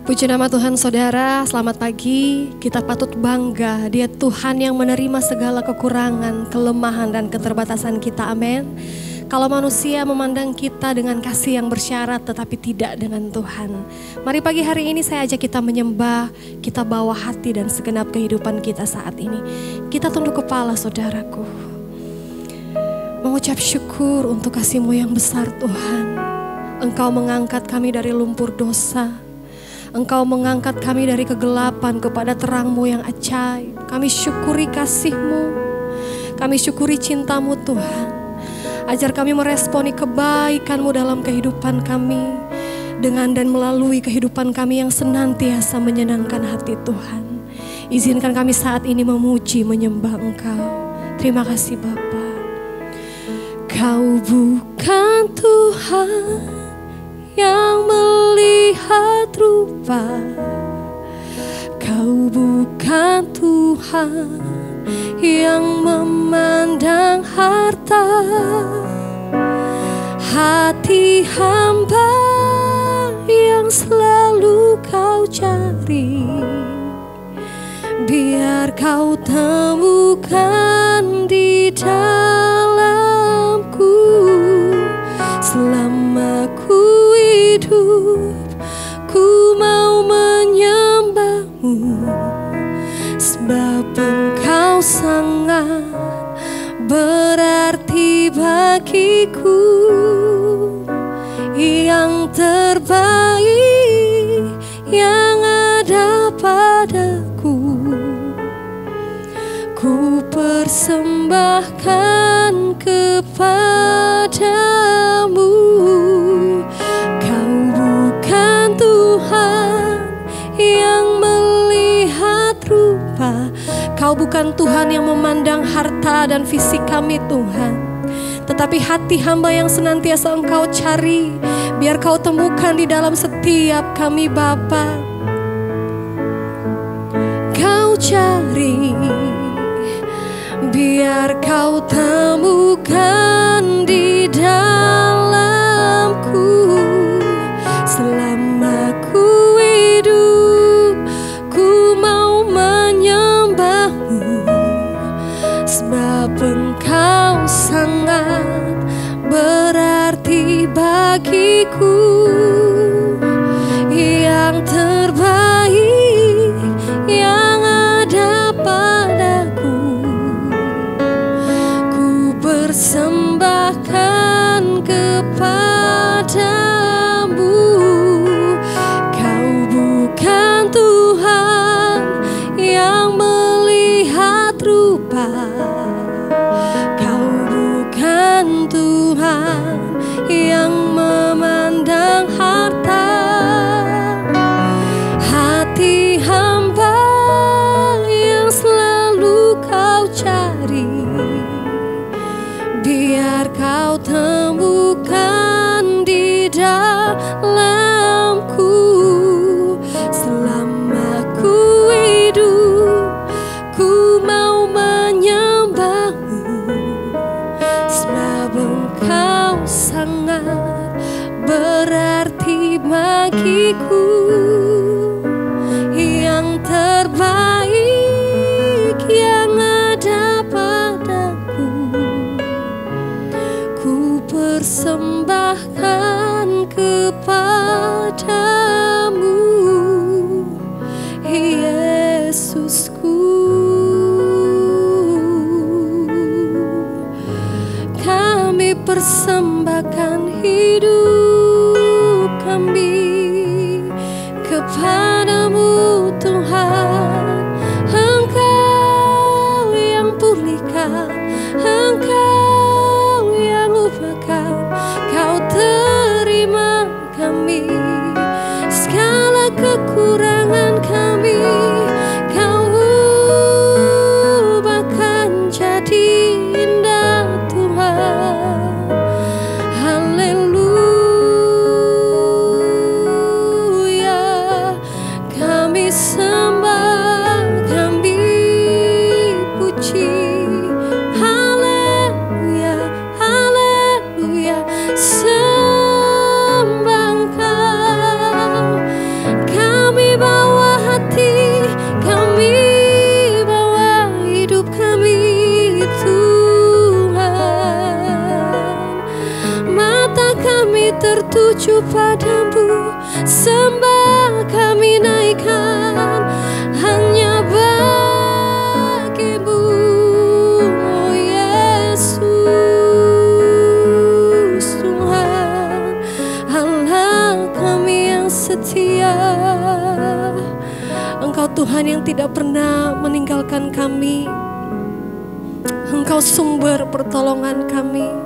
Puji nama Tuhan saudara, selamat pagi. Kita patut bangga, Dia Tuhan yang menerima segala kekurangan, kelemahan dan keterbatasan kita, amin. Kalau manusia memandang kita dengan kasih yang bersyarat tetapi tidak dengan Tuhan. Mari pagi hari ini saya ajak kita menyembah, kita bawa hati dan segenap kehidupan kita saat ini. Kita tunduk kepala saudaraku. Mengucap syukur untuk kasih-Mu yang besar Tuhan. Engkau mengangkat kami dari lumpur dosa. Engkau mengangkat kami dari kegelapan kepada terang-Mu yang ajaib. Kami syukuri kasih-Mu. Kami syukuri cinta-Mu Tuhan. Ajar kami meresponi kebaikan-Mu dalam kehidupan kami. Dengan dan melalui kehidupan kami yang senantiasa menyenangkan hati Tuhan. Izinkan kami saat ini memuji, menyembah Engkau. Terima kasih Bapa. Kau bukan Tuhan yang melihat rupa, Kau bukan Tuhan yang memandang harta. Hati hamba yang selalu Kau cari, biar Kau temukan di dalamku. Selama ku hidup, ku mau menyembah-Mu, sebab Engkau sangat berarti bagiku. Yang terbaik yang ada padaku, ku persembahkan kepadamu. Kau bukan Tuhan yang melihat rupa, Kau bukan Tuhan yang memandang harta dan fisik kami Tuhan, tetapi hati hamba yang senantiasa Engkau cari, biar Kau temukan di dalam setiap kami Bapa. Kau cari, biar Kau temukan di dalamku. Selama ku hidup, ku mau menyembah-Mu, sebab Engkau sangat berarti bagiku. Yang terbaik yang ada padaku, ku persembahkan kepadamu. Kau bukan Tuhan yang melihat rupa, Kau bukan Tuhan yang memandang harta. Hati hamba yang selalu Kau cari, biar Kau temukan di dalamku. Selama ku hidup, ku mau menyembah-Mu, sebab Engkau sangat berarti bagiku. Yang terbaik yang ada padaku, ku persembahkan kepadamu, Yesusku. Kami persembahkan hidup kami kepadamu Tuhan. Engkau yang pulihkan, Engkau yang ubahkan. Kau terima kami, segala kekurangan kami Kau ubahkan jadi indah Tuhan. Haleluya, kami tertuju padamu, sembah kami naikkan hanya bagimu, oh Yesus Tuhan, Allah kami yang setia. Engkau Tuhan yang tidak pernah meninggalkan kami. Engkau sumber pertolongan kami.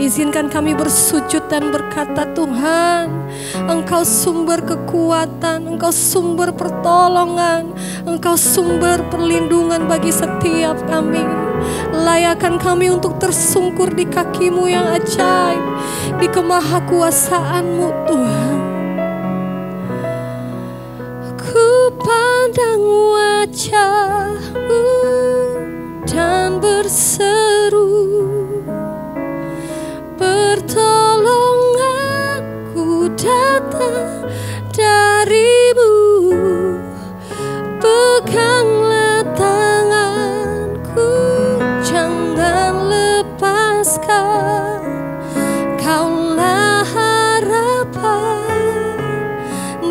Izinkan kami bersujud dan berkata, Tuhan, Engkau sumber kekuatan, Engkau sumber pertolongan, Engkau sumber perlindungan bagi setiap kami. Layakkan kami untuk tersungkur di kaki-Mu yang ajaib, di kemahakuasaan-Mu Tuhan. Ku pandang wajah-Mu dan berseru, pertolonganku datang dari-Mu. Peganglah tanganku, jangan lepaskan, Kaulah harapan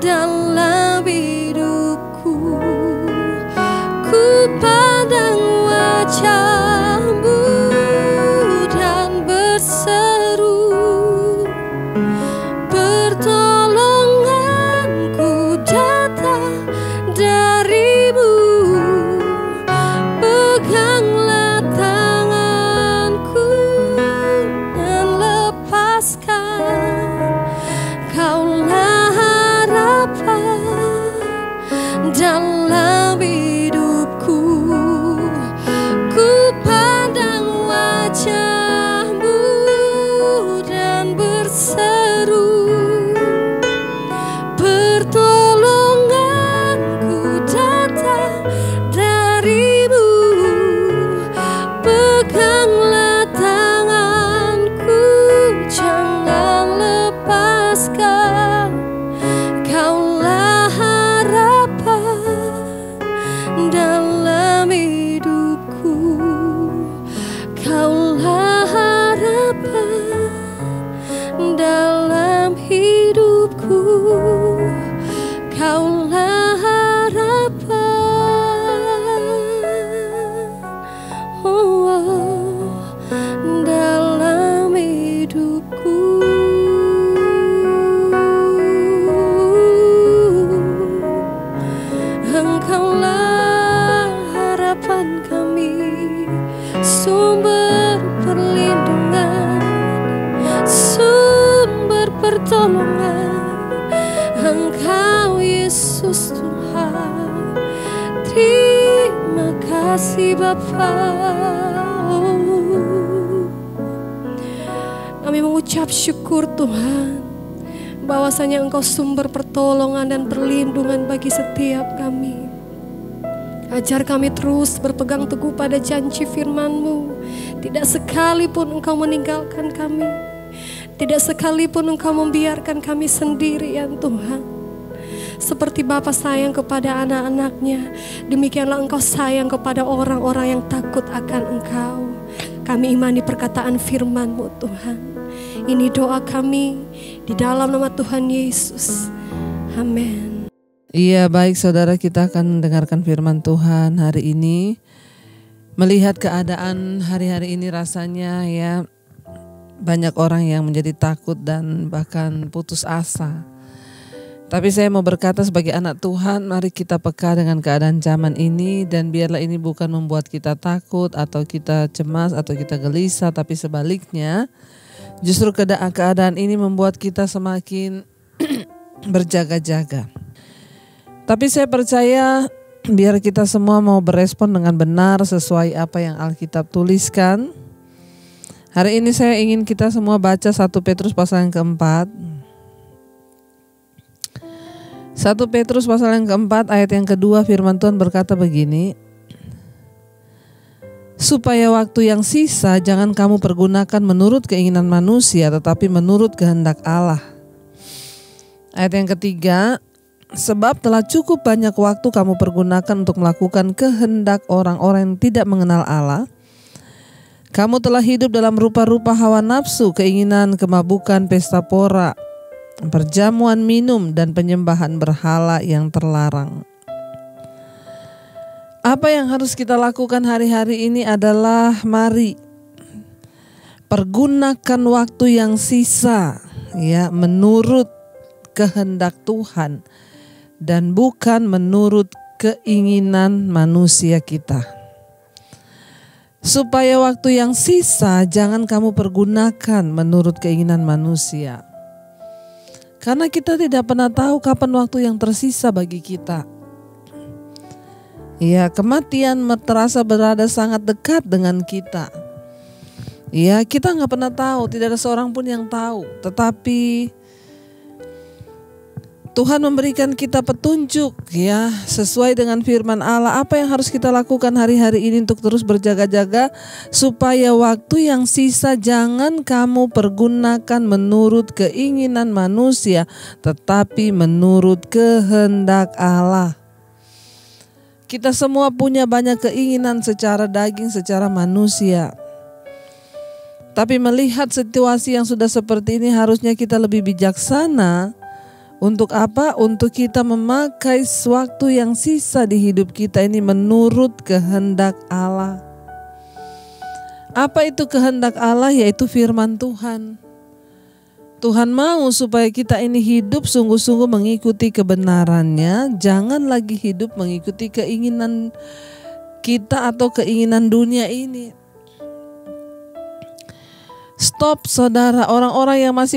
dalam hidupku. Ku pandang wajah-Mu dan berseru, pertolonganku datang dari-Mu. Peganglah tanganku dan lepaskan, Kaulah harapan dalam hidupku. Ku pandang wajah-Mu dan berseru, pertolonganku datang dari-Mu. Peganglah tanganku, jangan lepaskan, Kaulah harapan dalam hidupku. Kaulah harapan dalam hidupku. Kaulah harapan, oh, dalam hidupku. Engkaulah harapan kami, sumber perlindungan, sumber pertolongan. Engkau Yesus Tuhan, terima kasih Bapa. Kami mengucap syukur Tuhan, bahwasanya Engkau sumber pertolongan dan perlindungan bagi setiap kami. Ajar kami terus berpegang teguh pada janji firman-Mu. Tidak sekalipun Engkau meninggalkan kami, tidak sekalipun Engkau membiarkan kami sendirian Tuhan. Seperti Bapa sayang kepada anak-anaknya, demikianlah Engkau sayang kepada orang-orang yang takut akan Engkau. Kami imani perkataan firman-Mu Tuhan. Ini doa kami di dalam nama Tuhan Yesus. Amin. Iya, baik saudara, kita akan mendengarkan firman Tuhan hari ini. Melihat keadaan hari-hari ini rasanya ya banyak orang yang menjadi takut dan bahkan putus asa. Tapi saya mau berkata sebagai anak Tuhan, mari kita peka dengan keadaan zaman ini, dan biarlah ini bukan membuat kita takut atau kita cemas atau kita gelisah, tapi sebaliknya justru keadaan ini membuat kita semakin berjaga-jaga. Tapi saya percaya biar kita semua mau berespon dengan benar sesuai apa yang Alkitab tuliskan. Hari ini saya ingin kita semua baca 1 Petrus pasal yang keempat. 1 Petrus pasal yang keempat ayat yang kedua, firman Tuhan berkata begini. Supaya waktu yang sisa jangan kamu pergunakan menurut keinginan manusia, tetapi menurut kehendak Allah. Ayat yang ketiga, sebab telah cukup banyak waktu kamu pergunakan untuk melakukan kehendak orang-orang yang tidak mengenal Allah. Kamu telah hidup dalam rupa-rupa hawa nafsu, keinginan, kemabukan, pesta pora, perjamuan minum, dan penyembahan berhala yang terlarang. Apa yang harus kita lakukan hari-hari ini adalah mari pergunakan waktu yang sisa ya menurut kehendak Tuhan dan bukan menurut keinginan manusia kita. Supaya waktu yang sisa jangan kamu pergunakan menurut keinginan manusia. Karena kita tidak pernah tahu kapan waktu yang tersisa bagi kita. Ya, kematian terasa berada sangat dekat dengan kita. Ya, kita nggak pernah tahu, tidak ada seorang pun yang tahu. Tetapi Tuhan memberikan kita petunjuk ya sesuai dengan firman Allah apa yang harus kita lakukan hari-hari ini untuk terus berjaga-jaga supaya waktu yang sisa jangan kamu pergunakan menurut keinginan manusia tetapi menurut kehendak Allah. Kita semua punya banyak keinginan secara daging, secara manusia. Tapi melihat situasi yang sudah seperti ini harusnya kita lebih bijaksana. Untuk apa? Untuk kita memakai waktu yang sisa di hidup kita ini menurut kehendak Allah. Apa itu kehendak Allah? Yaitu firman Tuhan. Tuhan mau supaya kita ini hidup sungguh-sungguh mengikuti kebenarannya. Jangan lagi hidup mengikuti keinginan kita atau keinginan dunia ini. Stop saudara, orang-orang yang masih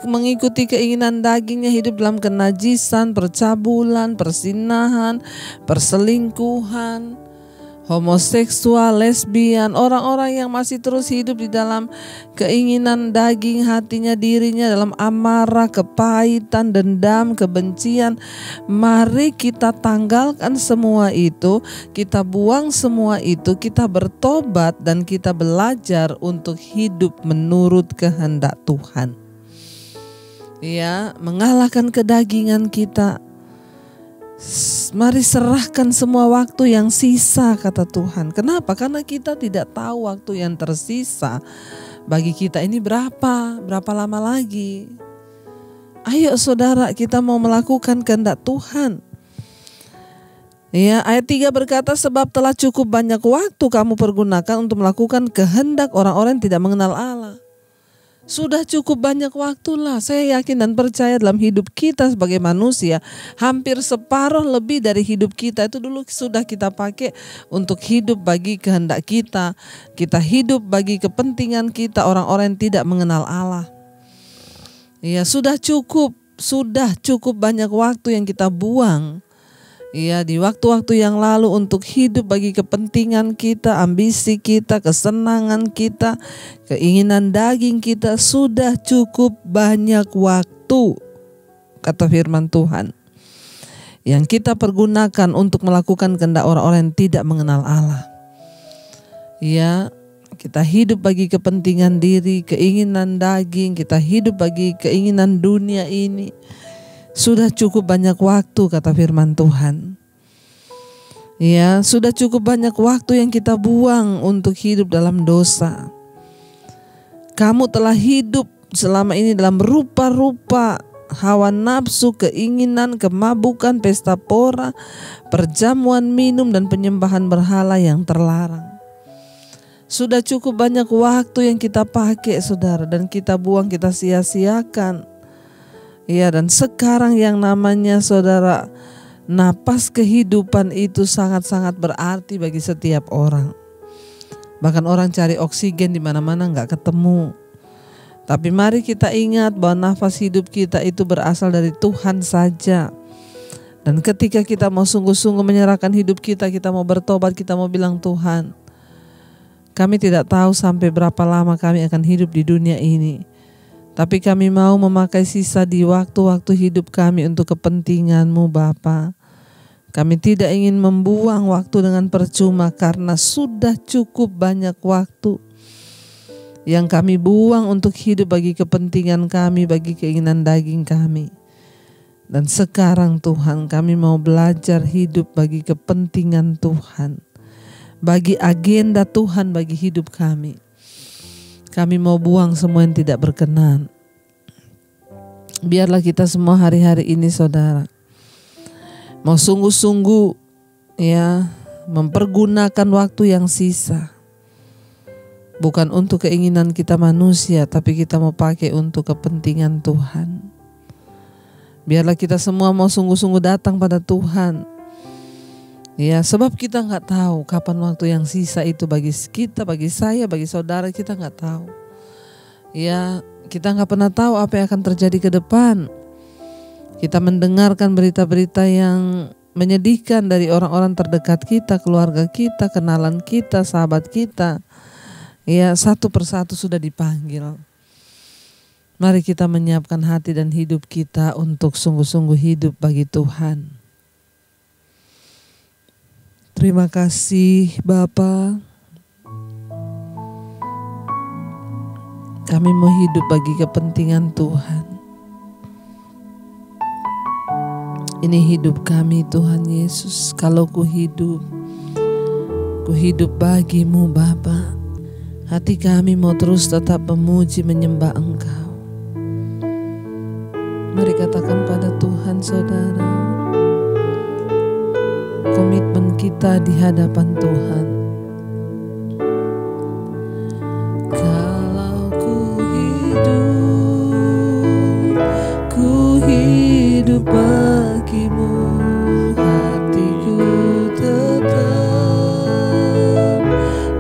mengikuti keinginan dagingnya hidup dalam kenajisan, percabulan, persinahan, perselingkuhan, homoseksual, lesbian, orang-orang yang masih terus hidup di dalam keinginan daging hatinya, dirinya dalam amarah, kepahitan, dendam, kebencian. Mari kita tanggalkan semua itu, kita buang semua itu, kita bertobat dan kita belajar untuk hidup menurut kehendak Tuhan. Ya, mengalahkan kedagingan kita. Mari serahkan semua waktu yang sisa kata Tuhan. Kenapa? Karena kita tidak tahu waktu yang tersisa bagi kita ini berapa lama lagi. Ayo saudara, kita mau melakukan kehendak Tuhan. Ya, ayat 3 berkata sebab telah cukup banyak waktu kamu pergunakan untuk melakukan kehendak orang-orang yang tidak mengenal Allah. Sudah cukup banyak waktulah. Saya yakin dan percaya dalam hidup kita sebagai manusia, hampir separuh lebih dari hidup kita itu dulu sudah kita pakai untuk hidup bagi kehendak kita. Kita hidup bagi kepentingan kita, orang-orang yang tidak mengenal Allah. Ya, sudah cukup banyak waktu yang kita buang. Ya, di waktu-waktu yang lalu untuk hidup bagi kepentingan kita, ambisi kita, kesenangan kita, keinginan daging kita, sudah cukup banyak waktu, kata firman Tuhan, yang kita pergunakan untuk melakukan kehendak orang-orang yang tidak mengenal Allah. Ya, kita hidup bagi kepentingan diri, keinginan daging, kita hidup bagi keinginan dunia ini. Sudah cukup banyak waktu kata firman Tuhan. Ya, sudah cukup banyak waktu yang kita buang untuk hidup dalam dosa. Kamu telah hidup selama ini dalam rupa-rupa hawa nafsu, keinginan, kemabukan, pesta pora, perjamuan minum dan penyembahan berhala yang terlarang. Sudah cukup banyak waktu yang kita pakai saudara dan kita buang, kita sia-siakan. Ya, dan sekarang yang namanya saudara, napas kehidupan itu sangat-sangat berarti bagi setiap orang. Bahkan orang cari oksigen di mana-mana nggak ketemu. Tapi mari kita ingat bahwa nafas hidup kita itu berasal dari Tuhan saja. Dan ketika kita mau sungguh-sungguh menyerahkan hidup kita, kita mau bertobat, kita mau bilang Tuhan, kami tidak tahu sampai berapa lama kami akan hidup di dunia ini. Tapi kami mau memakai sisa di waktu-waktu hidup kami untuk kepentingan-Mu Bapa. Kami tidak ingin membuang waktu dengan percuma karena sudah cukup banyak waktu yang kami buang untuk hidup bagi kepentingan kami, bagi keinginan daging kami. Dan sekarang Tuhan, kami mau belajar hidup bagi kepentingan Tuhan, bagi agenda Tuhan bagi hidup kami. Kami mau buang semua yang tidak berkenan. Biarlah kita semua hari-hari ini saudara mau sungguh-sungguh ya mempergunakan waktu yang sisa. Bukan untuk keinginan kita manusia, tapi kita mau pakai untuk kepentingan Tuhan. Biarlah kita semua mau sungguh-sungguh datang pada Tuhan. Ya, sebab kita nggak tahu kapan waktu yang sisa itu bagi kita, bagi saya, bagi saudara, kita nggak tahu. Ya, kita nggak pernah tahu apa yang akan terjadi ke depan. Kita mendengarkan berita-berita yang menyedihkan dari orang-orang terdekat kita, keluarga kita, kenalan kita, sahabat kita. Ya, satu persatu sudah dipanggil. Mari kita menyiapkan hati dan hidup kita untuk sungguh-sungguh hidup bagi Tuhan. Terima kasih Bapa. Kami mau hidup bagi kepentingan Tuhan. Ini hidup kami Tuhan Yesus. Kalau ku hidup bagimu Bapa. Hati kami mau terus tetap memuji menyembah Engkau. Mari katakan pada Tuhan saudara, komitmen kita di hadapan Tuhan. Kalau ku hidup bagimu, hatiku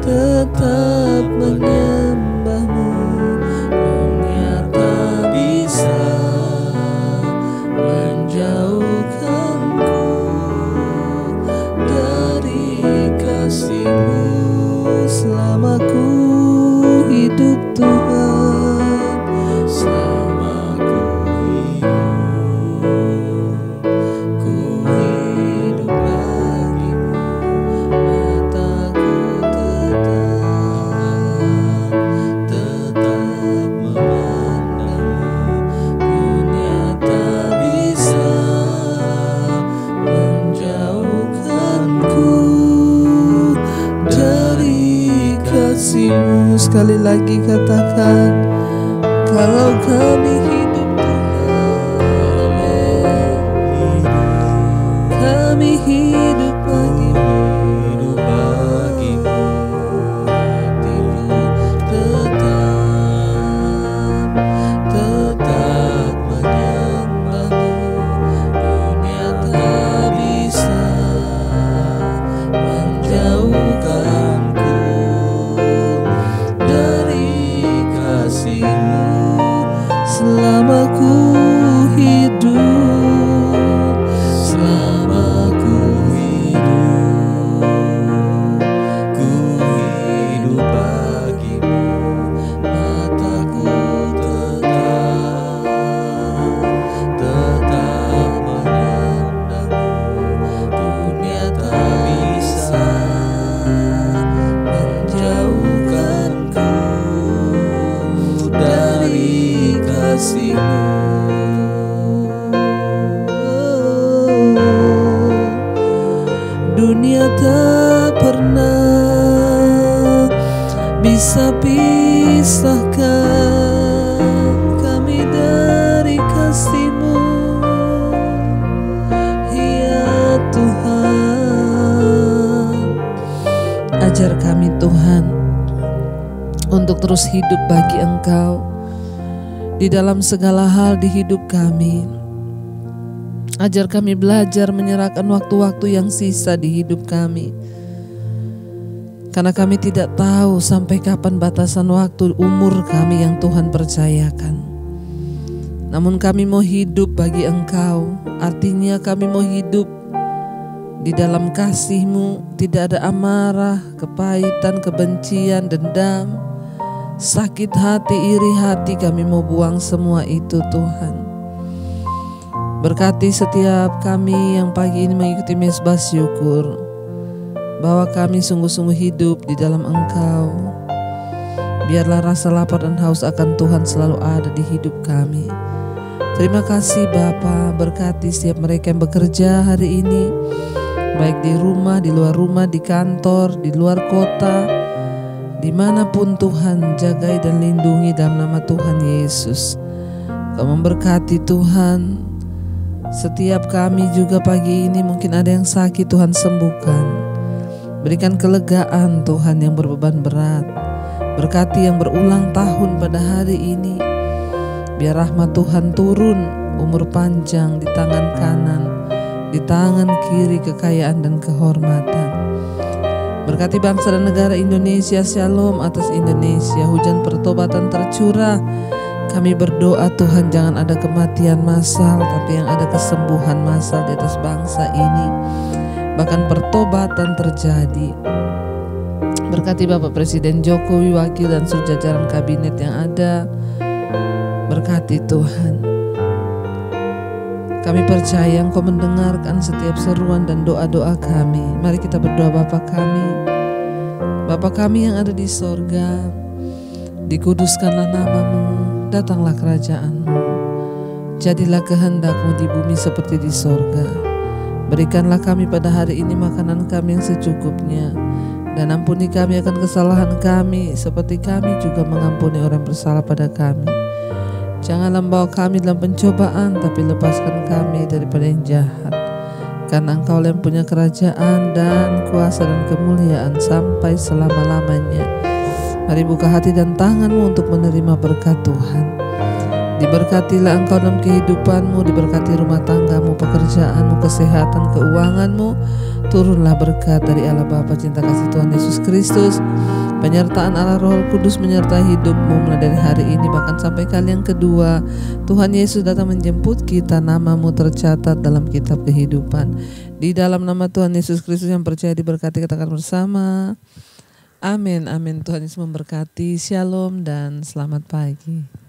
tetap menyembahmu. Dunia tak bisa menjauhkanku dari kasih-Mu. Selama ku hidup Tuhan, selama ku hidup bagimu, mataku tetap memandangmu. Dunia tak bisa menjauhkanku dari kasih-Mu. Sekali lagi katakan, kalau kami hidup Tuhan, kami hidup bagimu, hatiku tetap menyembahmu. Dunia tak bisa menjauhkanku dari kasih-Mu. Selama ku hidup, selama ku hidup bagimu, mataku tetap memandangmu. Dunia tak bisa menjauhkanku dari kasih-Mu. Dunia tak pernah bisa pisahkan kami dari kasih-Mu. Ya Tuhan, ajar kami Tuhan untuk terus hidup bagi Engkau di dalam segala hal di hidup kami. Ajar kami belajar menyerahkan waktu-waktu yang sisa di hidup kami. Karena kami tidak tahu sampai kapan batasan waktu umur kami yang Tuhan percayakan. Namun kami mau hidup bagi Engkau. Artinya kami mau hidup di dalam kasih-Mu. Tidak ada amarah, kepahitan, kebencian, dendam, sakit hati, iri hati. Kami mau buang semua itu Tuhan. Berkati setiap kami yang pagi ini mengikuti mezbah syukur, bahwa kami sungguh-sungguh hidup di dalam Engkau. Biarlah rasa lapar dan haus akan Tuhan selalu ada di hidup kami. Terima kasih Bapa, berkati setiap mereka yang bekerja hari ini, baik di rumah, di luar rumah, di kantor, di luar kota, Dimanapun Tuhan, jagai dan lindungi dalam nama Tuhan Yesus. Kau memberkati Tuhan. Setiap kami juga pagi ini mungkin ada yang sakit, Tuhan sembuhkan. Berikan kelegaan Tuhan yang berbeban berat. Berkati yang berulang tahun pada hari ini. Biar rahmat Tuhan turun, umur panjang di tangan kanan, di tangan kiri kekayaan dan kehormatan. Berkati bangsa dan negara Indonesia, shalom atas Indonesia, hujan pertobatan tercurah. Kami berdoa Tuhan jangan ada kematian massal, tapi yang ada kesembuhan massal di atas bangsa ini. Bahkan pertobatan terjadi. Berkati Bapak Presiden Jokowi, wakil dan seluruh jajaran kabinet yang ada. Berkati Tuhan. Kami percaya Engkau mendengarkan setiap seruan dan doa-doa kami. Mari kita berdoa. Bapa kami yang ada di sorga, dikuduskanlah nama-Mu, datanglah kerajaan-Mu, jadilah kehendak-Mu di bumi seperti di sorga. Berikanlah kami pada hari ini makanan kami yang secukupnya, dan ampuni kami akan kesalahan kami, seperti kami juga mengampuni orang bersalah pada kami. Janganlah membawa kami dalam pencobaan, tapi lepaskan kami daripada yang jahat. Karena Engkau yang punya kerajaan dan kuasa dan kemuliaan sampai selama-lamanya. Mari buka hati dan tangan-Mu untuk menerima berkat Tuhan. Diberkatilah Engkau dalam kehidupan-Mu, diberkati rumah tangga-Mu, pekerjaan-Mu, kesehatan, keuangan-Mu. Turunlah berkat dari Allah Bapa, cinta kasih Tuhan Yesus Kristus, penyertaan Allah Roh Kudus menyertai hidupmu mulai dari hari ini bahkan sampai kali yang kedua. Tuhan Yesus datang menjemput kita, nama-Mu tercatat dalam kitab kehidupan. Di dalam nama Tuhan Yesus Kristus yang percaya diberkati, katakan bersama. Amin, amin. Tuhan Yesus memberkati. Shalom dan selamat pagi.